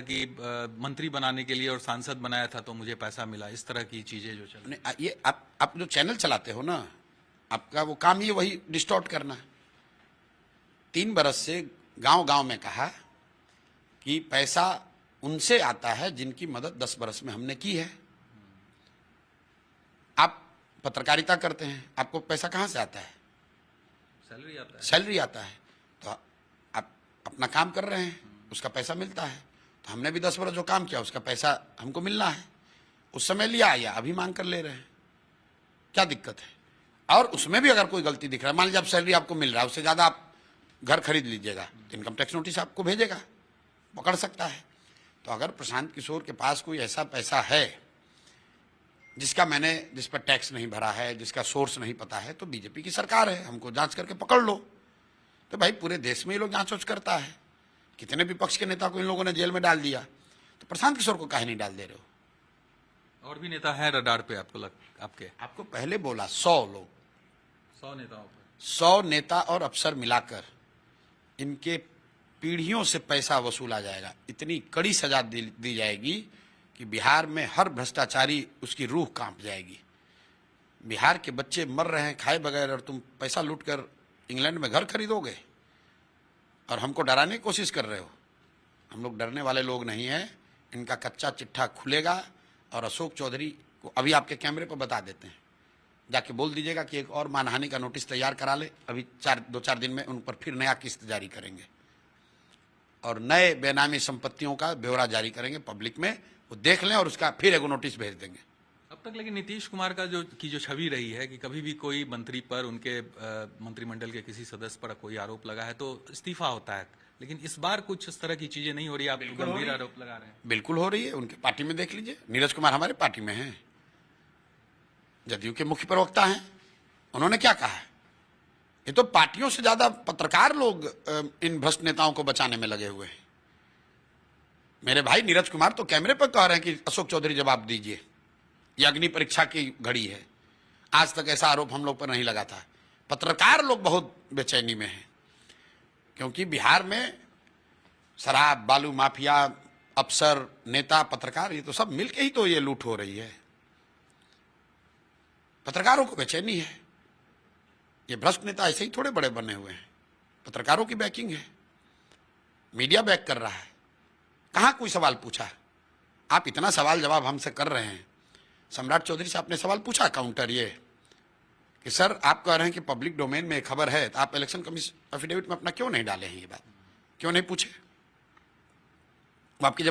कि मंत्री बनाने के लिए और सांसद बनाया था तो मुझे पैसा मिला, इस तरह की चीजें जो चल रही। ये आप जो चैनल चलाते हो ना, आपका वो काम ही वही डिस्टॉर्ट करना। 3 बरस से गांव गांव में कहा कि पैसा उनसे आता है जिनकी मदद 10 बरस में हमने की है। आप पत्रकारिता करते हैं, आपको पैसा कहां से आता है? सैलरी आता है। सैलरी आता है, तो आप अपना काम कर रहे हैं, उसका पैसा मिलता है। तो हमने भी 10 बरस जो काम किया उसका पैसा हमको मिलना है। उस समय लिया या अभी मांग कर ले रहे हैं, क्या दिक्कत है? और उसमें भी अगर कोई गलती दिख रहा है, मान लीजिए आप सैलरी आपको मिल रहा है, उससे ज्यादा आप घर खरीद लीजिएगा तो इनकम टैक्स नोटिस आपको भेजेगा, पकड़ सकता है। तो अगर प्रशांत किशोर के पास कोई ऐसा पैसा है जिस पर टैक्स नहीं भरा है, जिसका सोर्स नहीं पता है, तो बीजेपी की सरकार है, हमको जांच करके पकड़ लो। तो भाई पूरे देश में ये लोग जांच करता है, कितने विपक्ष के नेता को इन लोगों ने जेल में डाल दिया, तो प्रशांत किशोर को काहे नहीं डाल दे रहे हो? और भी नेता हैं रडार पे आपके? आपको पहले बोला 100 लोग, 100 नेताओं पर 100 नेता और अफसर मिलाकर इनके पीढ़ियों से पैसा वसूला जाएगा। इतनी कड़ी सजा दी जाएगी कि बिहार में हर भ्रष्टाचारी उसकी रूह कांप जाएगी। बिहार के बच्चे मर रहे हैं खाए बगैर और तुम पैसा लूटकर इंग्लैंड में घर खरीदोगे और हमको डराने की कोशिश कर रहे हो। हम लोग डरने वाले लोग नहीं हैं। इनका कच्चा चिट्ठा खुलेगा और अशोक चौधरी को अभी आपके कैमरे पर बता देते हैं, जाके बोल दीजिएगा कि एक और मानहानि का नोटिस तैयार करा ले। अभी 2-4 दिन में उन पर फिर नया किस्त जारी करेंगे और नए बेनामी संपत्तियों का ब्यौरा जारी करेंगे पब्लिक में, वो देख लें और उसका फिर एगो नोटिस भेज देंगे। अब तक लेकिन नीतीश कुमार का जो छवि रही है कि कभी भी कोई मंत्री पर, उनके मंत्रिमंडल के किसी सदस्य पर कोई आरोप लगा है तो इस्तीफा होता है, लेकिन इस बार कुछ इस तरह की चीजें नहीं हो रही। आप गंभीर आरोप लगा रहे हैं। बिल्कुल हो रही है, उनके पार्टी में देख लीजिए। नीरज कुमार हमारे पार्टी में हैं, जदयू के मुख्य प्रवक्ता हैं। उन्होंने क्या कहा है? ये तो पार्टियों से ज्यादा पत्रकार लोग इन भ्रष्ट नेताओं को बचाने में लगे हुए हैं। मेरे भाई नीरज कुमार तो कैमरे पर कह रहे हैं कि अशोक चौधरी जवाब दीजिए, ये अग्नि परीक्षा की घड़ी है। आज तक ऐसा आरोप हम लोग पर नहीं लगा था। पत्रकार लोग बहुत बेचैनी में हैं क्योंकि बिहार में शराब, बालू माफिया, अफसर, नेता, पत्रकार, ये तो सब मिलके ही तो ये लूट हो रही है। पत्रकारों को बेचैनी है। ये भ्रष्ट नेता ऐसे ही थोड़े बड़े बने हुए हैं, पत्रकारों की बैकिंग है, मीडिया बैक कर रहा है। कहां कोई सवाल पूछा? आप इतना सवाल जवाब हमसे कर रहे हैं। सम्राट चौधरी से आपने सवाल पूछा काउंटर ये कि सर आप कह रहे हैं कि पब्लिक डोमेन में खबर है, तो आप इलेक्शन कमीशन एफिडेविट में अपना क्यों नहीं डाले हैं? ये बात क्यों नहीं पूछे? वो आपकी